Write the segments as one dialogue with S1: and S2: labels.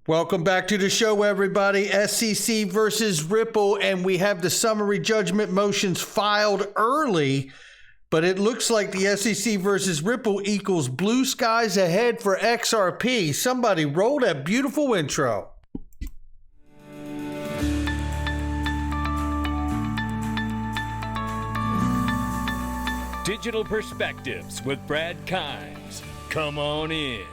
S1: Welcome back to the show, everybody. SEC versus Ripple, and we have the summary judgment motions filed early, but it looks like the SEC versus Ripple equals blue skies ahead for XRP. Somebody roll that beautiful intro.
S2: Digital Perspectives with Brad Kimes. Come on in.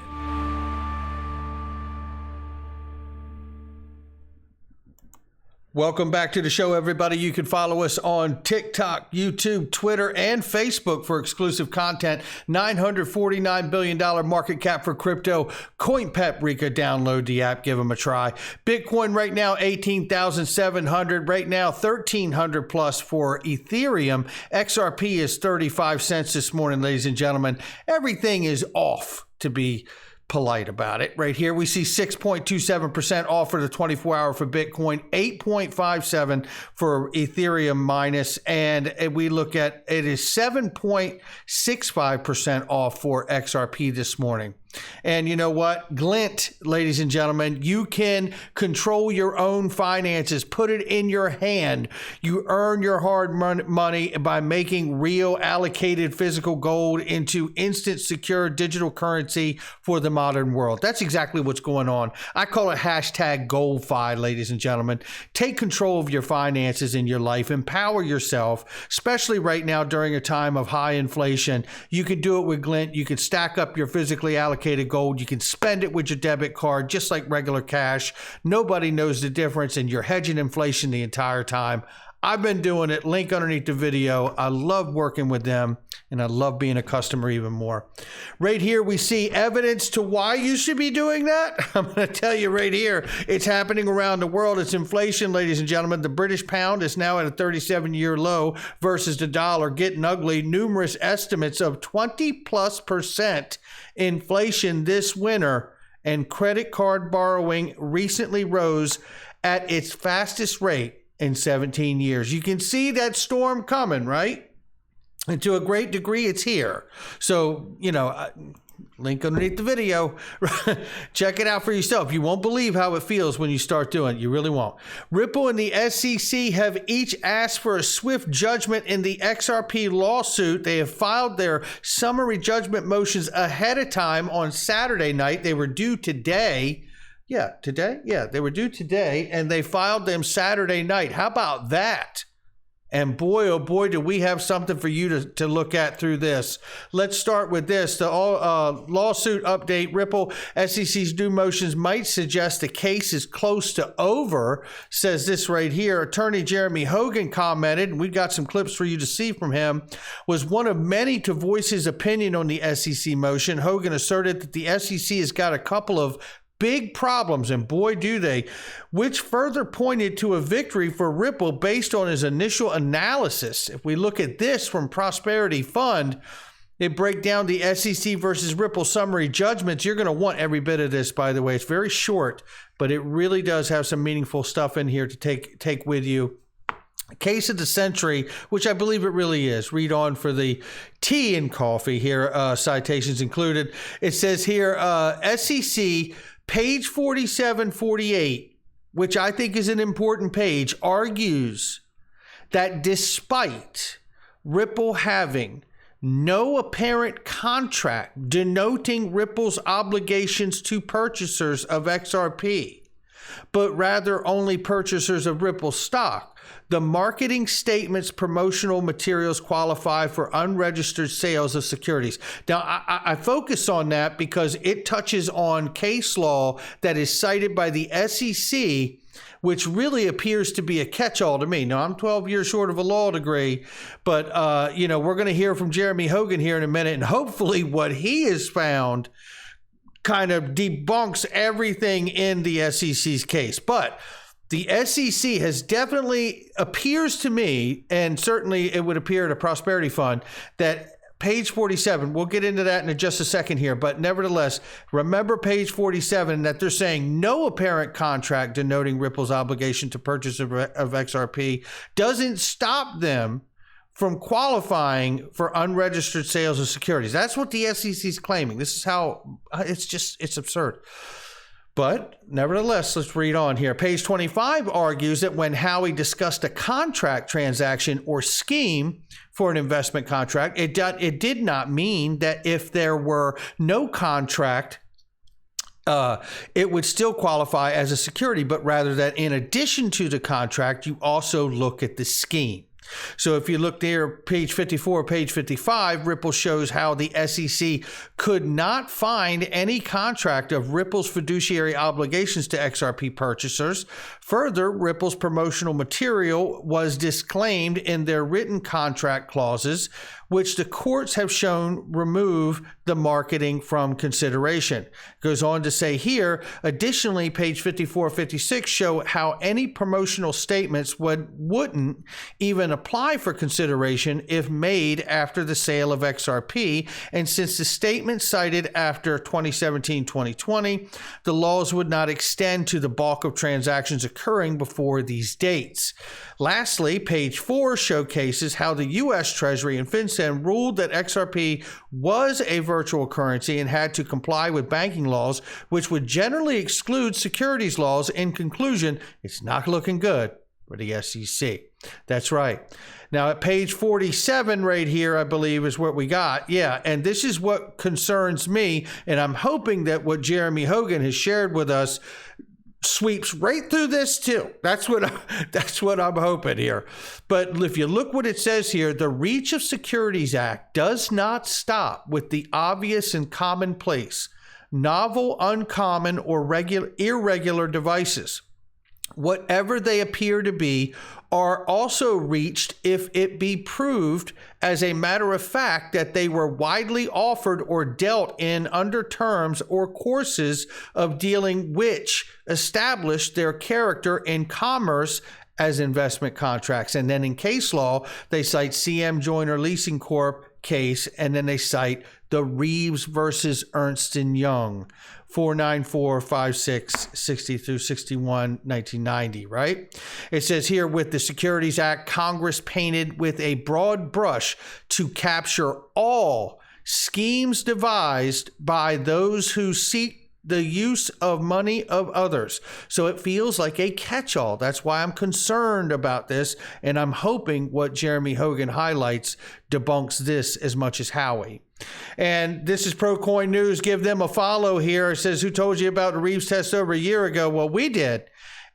S1: Welcome back to the show, everybody. You can follow us on TikTok, YouTube, Twitter, and Facebook for exclusive content. $949 billion market cap for crypto. CoinPeprika, download the app, give them a try. Bitcoin right now, 18,700. Right now, 1,300 plus for Ethereum. XRP is 35 cents this morning, ladies and gentlemen. Everything is off, to be polite about it. Right here, we see 6.27% off for the 24-hour for Bitcoin, 8.57 for Ethereum minus, and we look at it is 7.65% off for XRP this morning. And you know what? Glint, ladies and gentlemen, you can control your own finances. Put it in your hand. You earn your hard money by making real allocated physical gold into instant secure digital currency for the modern world. That's exactly what's going on. I call it hashtag GoldFi, ladies and gentlemen. Take control of your finances in your life. Empower yourself, especially right now during a time of high inflation. You can do it with Glint. You can stack up your physically allocated gold. You can spend it with your debit card just like regular cash. Nobody knows the difference, and you're hedging inflation the entire time. I've been doing it. Link underneath the video. I love working with them, and I love being a customer even more. Right here, we see evidence to why you should be doing that. I'm going to tell you right here. It's happening around the world. It's inflation, ladies and gentlemen. The British pound is now at a 37-year low versus the dollar, getting ugly. Numerous estimates of 20+% inflation this winter, and credit card borrowing recently rose at its fastest rate in 17 years. You can see that storm coming, right? And to a great degree, it's here. So, link underneath the video. Check it out for yourself. You won't believe how it feels when you start doing it. You really won't. Ripple and the SEC have each asked for a swift judgment in the XRP lawsuit. They have filed their summary judgment motions ahead of time on Saturday night. They were due today. They were due today, and they filed them Saturday night. How about that? And boy, oh boy, do we have something for you to look at through this. Let's start with this. The lawsuit update. Ripple SEC's due motions might suggest the case is close to over, says this right here. Attorney Jeremy Hogan commented, and we've got some clips for you to see from him, was one of many to voice his opinion on the SEC motion. Hogan asserted that the SEC has got a couple of big problems, and boy do they, which further pointed to a victory for Ripple based on his initial analysis. If we look at this from Prosperity Fund, they break down the SEC versus Ripple summary judgments. You're going to want every bit of this, by the way. It's very short, but it really does have some meaningful stuff in here to take with you. Case of the century, which I believe it really is. Read on for the tea and coffee here, citations included. It says here, SEC, page 4748, which I think is an important page, argues that despite Ripple having no apparent contract denoting Ripple's obligations to purchasers of XRP, but rather only purchasers of Ripple stock, the marketing statement's promotional materials qualify for unregistered sales of securities. Now, I focus on that because it touches on case law that is cited by the SEC, which really appears to be a catch-all to me. Now, I'm 12 years short of a law degree, but, we're going to hear from Jeremy Hogan here in a minute, and hopefully what he has found kind of debunks everything in the SEC's case. But the SEC has definitely, appears to me, and certainly it would appear to Prosperity Fund, that page 47, we'll get into that in just a second here, but nevertheless, remember page 47, that they're saying no apparent contract denoting Ripple's obligation to purchase of XRP doesn't stop them from qualifying for unregistered sales of securities. That's what the SEC is claiming. This is how, it's absurd. But nevertheless, let's read on here. Page 25 argues that when Howey discussed a contract transaction or scheme for an investment contract, it did not mean that if there were no contract, it would still qualify as a security, but rather that in addition to the contract, you also look at the scheme. So if you look there, page 54, page 55, Ripple shows how the SEC could not find any contract of Ripple's fiduciary obligations to XRP purchasers. Further, Ripple's promotional material was disclaimed in their written contract clauses, which the courts have shown remove the marketing from consideration. Goes on to say here, additionally, page 54, 56 show how any promotional statements wouldn't even apply for consideration if made after the sale of XRP. And since the statement cited after 2017-2020, the laws would not extend to the bulk of transactions occurring before these dates. Lastly, page 4 showcases how the U.S. Treasury and FinCEN ruled that XRP was a virtual currency and had to comply with banking laws, which would generally exclude securities laws. In conclusion, it's not looking good for the SEC. That's right. Now at page 47 right here, I believe is what we got. Yeah, and this is what concerns me, and I'm hoping that what Jeremy Hogan has shared with us sweeps right through this too. That's what I'm hoping here. But if you look what it says here, the Reach of Securities Act does not stop with the obvious and commonplace, novel, uncommon, or irregular devices. Whatever they appear to be are also reached if it be proved as a matter of fact that they were widely offered or dealt in under terms or courses of dealing which established their character in commerce as investment contracts. And then in case law, they cite CM Joyner Leasing Corp case, and then they cite the Reves versus Ernst & Young, 49456 60 through 61, 1990, right? It says here, with the Securities Act, Congress painted with a broad brush to capture all schemes devised by those who seek the use of money of others. So it feels like a catch-all. That's why I'm concerned about this, and I'm hoping what Jeremy Hogan highlights debunks this as much as Howey. And this is ProCoin News. Give them a follow here. It says, who told you about the Reves test over a year ago? Well, we did.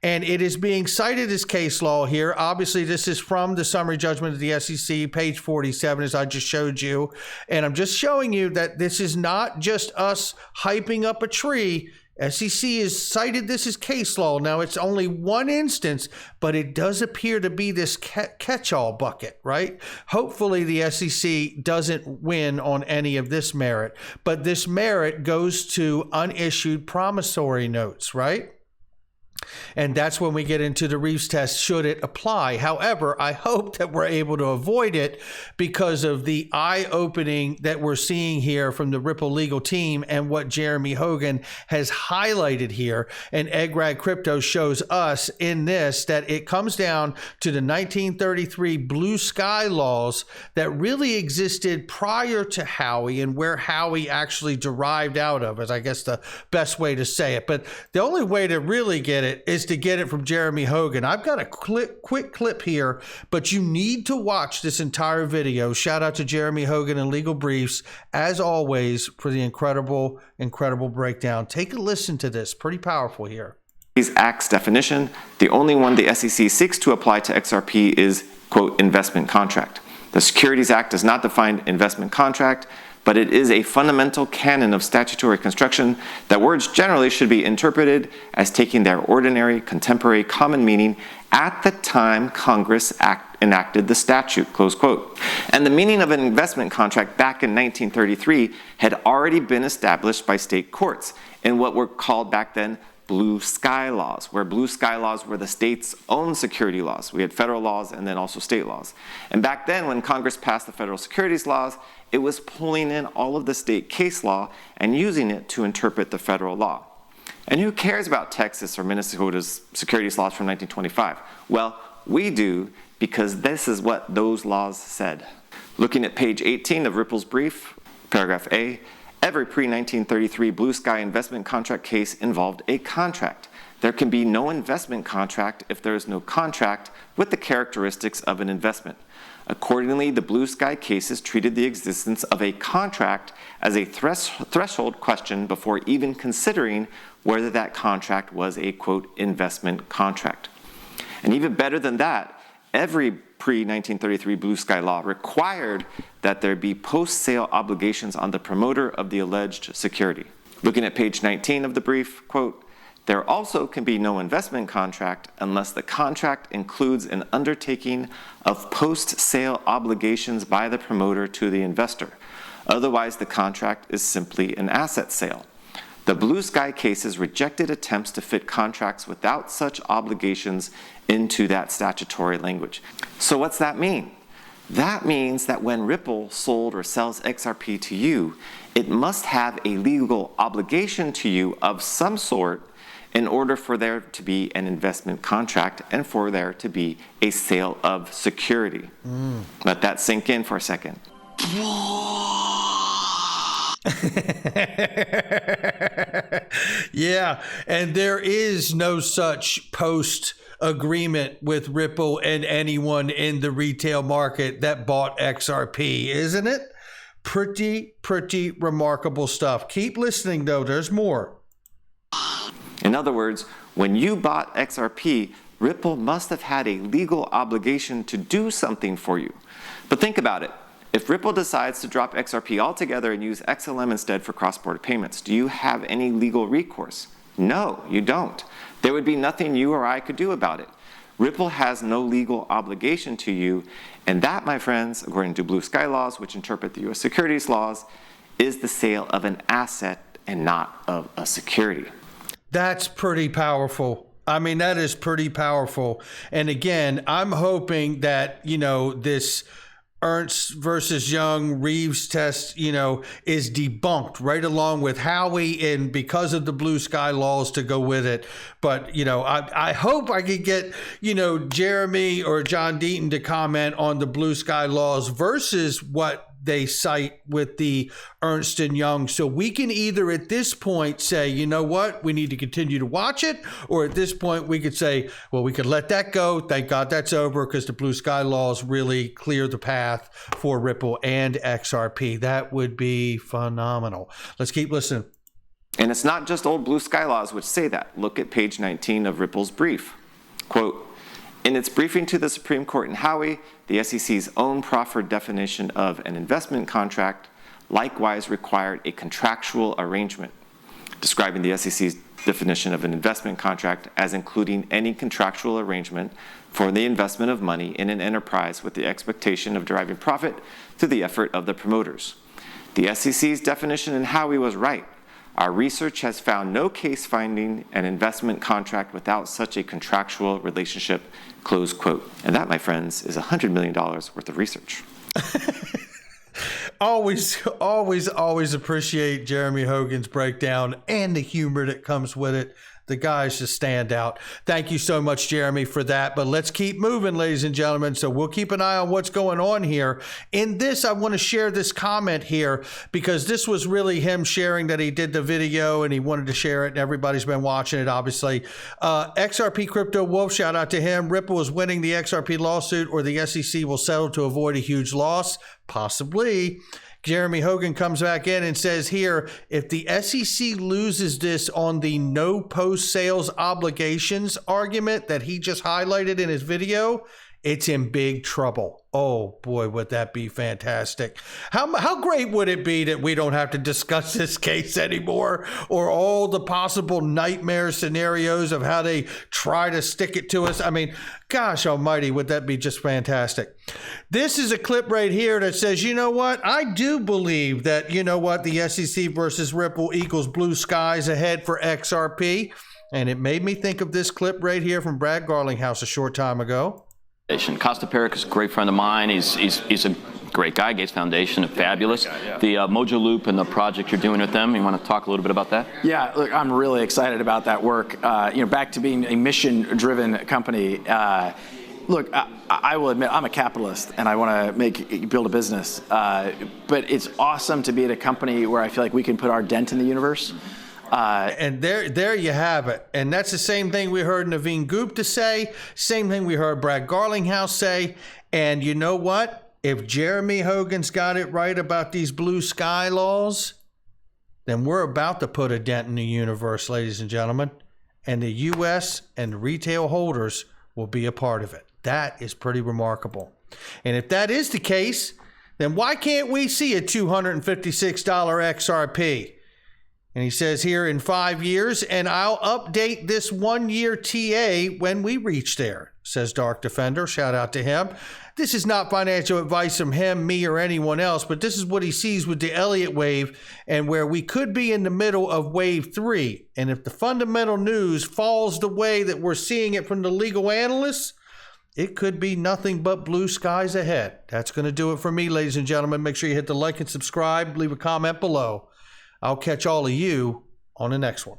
S1: And it is being cited as case law here. Obviously, this is from the summary judgment of the SEC, page 47, as I just showed you. And I'm just showing you that this is not just us hyping up a tree. SEC has cited this as case law. Now, it's only one instance, but it does appear to be this catch-all bucket, right? Hopefully, the SEC doesn't win on any of this merit. But this merit goes to unissued promissory notes, right? And that's when we get into the Reves test, should it apply. However, I hope that we're able to avoid it because of the eye-opening that we're seeing here from the Ripple legal team and what Jeremy Hogan has highlighted here. And Eggrag Crypto shows us in this that it comes down to the 1933 blue sky laws that really existed prior to Howey, and where Howey actually derived out of, is I guess the best way to say it. But the only way to really get it is to get it from Jeremy Hogan. I've got a quick clip here, but you need to watch this entire video. Shout out to Jeremy Hogan and Legal Briefs, as always, for the incredible breakdown. Take a listen to this. Pretty powerful here.
S3: Act's definition, the only one the SEC seeks to apply to XRP is, quote, investment contract. The Securities Act does not define investment contract, but it is a fundamental canon of statutory construction that words generally should be interpreted as taking their ordinary, contemporary, common meaning at the time Congress enacted the statute, close quote. And the meaning of an investment contract back in 1933 had already been established by state courts in what were called back then blue sky laws, where blue sky laws were the state's own security laws. We had federal laws and then also state laws. And back then, when Congress passed the federal securities laws, it was pulling in all of the state case law and using it to interpret the federal law. And who cares about Texas or Minnesota's securities laws from 1925? Well, we do, because this is what those laws said. Looking at page 18 of Ripple's brief, paragraph A, Every pre-1933 blue sky investment contract case involved a contract. There can be no investment contract if there is no contract with the characteristics of an investment. Accordingly, the blue sky cases treated the existence of a contract as a threshold question before even considering whether that contract was a, quote, investment contract. And even better than that, every pre-1933 blue sky law required that there be post-sale obligations on the promoter of the alleged security. Looking at page 19 of the brief, quote, there also can be no investment contract unless the contract includes an undertaking of post-sale obligations by the promoter to the investor. Otherwise, the contract is simply an asset sale. The blue sky cases rejected attempts to fit contracts without such obligations into that statutory language. So what's that mean? That means that when Ripple sold or sells XRP to you, it must have a legal obligation to you of some sort in order for there to be an investment contract and for there to be a sale of security. Let that sink in for a second.
S1: Yeah, and there is no such post agreement with Ripple and anyone in the retail market that bought XRP, isn't it? Pretty remarkable stuff. Keep listening though, there's more.
S3: In other words, when you bought XRP, Ripple must have had a legal obligation to do something for you. But think about it. If Ripple decides to drop XRP altogether and use XLM instead for cross-border payments, do you have any legal recourse? No, you don't. There would be nothing you or I could do about it. Ripple has no legal obligation to you, and that, my friends, according to blue sky laws, which interpret the US securities laws, is the sale of an asset and not of a security.
S1: That's pretty powerful. I mean, that is pretty powerful. And again, I'm hoping that, this Ernst versus Young Reves test, is debunked right along with Howie and because of the blue sky laws to go with it. But, I hope I could get, Jeremy or John Deaton to comment on the blue sky laws versus what they cite with the Ernst & Young. So we can either at this point say, you know what, we need to continue to watch it. Or at this point we could say, well, we could let that go. Thank God that's over because the blue sky laws really clear the path for Ripple and XRP. That would be phenomenal. Let's keep listening.
S3: And it's not just old blue sky laws which say that. Look at page 19 of Ripple's brief. Quote, in its briefing to the Supreme Court in Howie, the SEC's own proffered definition of an investment contract likewise required a contractual arrangement, describing the SEC's definition of an investment contract as including any contractual arrangement for the investment of money in an enterprise with the expectation of deriving profit through the effort of the promoters. The SEC's definition in Howie was right. Our research has found no case finding an investment contract without such a contractual relationship, close quote. And that, my friends, is $100 million worth of research.
S1: Always appreciate Jeremy Hogan's breakdown and the humor that comes with it. The guys just stand out. Thank you so much, Jeremy, for that. But let's keep moving, ladies and gentlemen. So we'll keep an eye on what's going on here. In this, I want to share this comment here because this was really him sharing that he did the video and he wanted to share it. And everybody's been watching it, obviously. XRP Crypto Wolf, shout out to him. Ripple is winning the XRP lawsuit or the SEC will settle to avoid a huge loss. Possibly. Jeremy Hogan comes back in and says here, if the SEC loses this on the no post-sales obligations argument that he just highlighted in his video, it's in big trouble. Oh boy, would that be fantastic. How great would it be that we don't have to discuss this case anymore or all the possible nightmare scenarios of how they try to stick it to us? I mean, gosh almighty, would that be just fantastic. This is a clip right here that says, you know what? I do believe that, the SEC versus Ripple equals blue skies ahead for XRP. And it made me think of this clip right here from Brad Garlinghouse a short time ago.
S4: Costa Peric is a great friend of mine. He's a great guy. Gates Foundation, fabulous. The Mojo Loop and the project you're doing with them. You want to talk a little bit about that?
S5: Yeah, look, I'm really excited about that work. Back to being a mission-driven company. Look, I will admit I'm a capitalist and I want to build a business. But it's awesome to be at a company where I feel like we can put our dent in the universe.
S1: And there you have it. And that's the same thing we heard Naveen Gupta say, same thing we heard Brad Garlinghouse say. And you know what? If Jeremy Hogan's got it right about these blue sky laws, then we're about to put a dent in the universe, ladies and gentlemen. And the U.S. and retail holders will be a part of it. That is pretty remarkable. And if that is the case, then why can't we see a $256 XRP? And he says here in 5 years, and I'll update this 1 year TA when we reach there, says Dark Defender. Shout out to him. This is not financial advice from him, me, or anyone else, but this is what he sees with the Elliott wave and where we could be in the middle of wave 3. And if the fundamental news falls the way that we're seeing it from the legal analysts, it could be nothing but blue skies ahead. That's going to do it for me, ladies and gentlemen. Make sure you hit the like and subscribe. Leave a comment below. I'll catch all of you on the next one.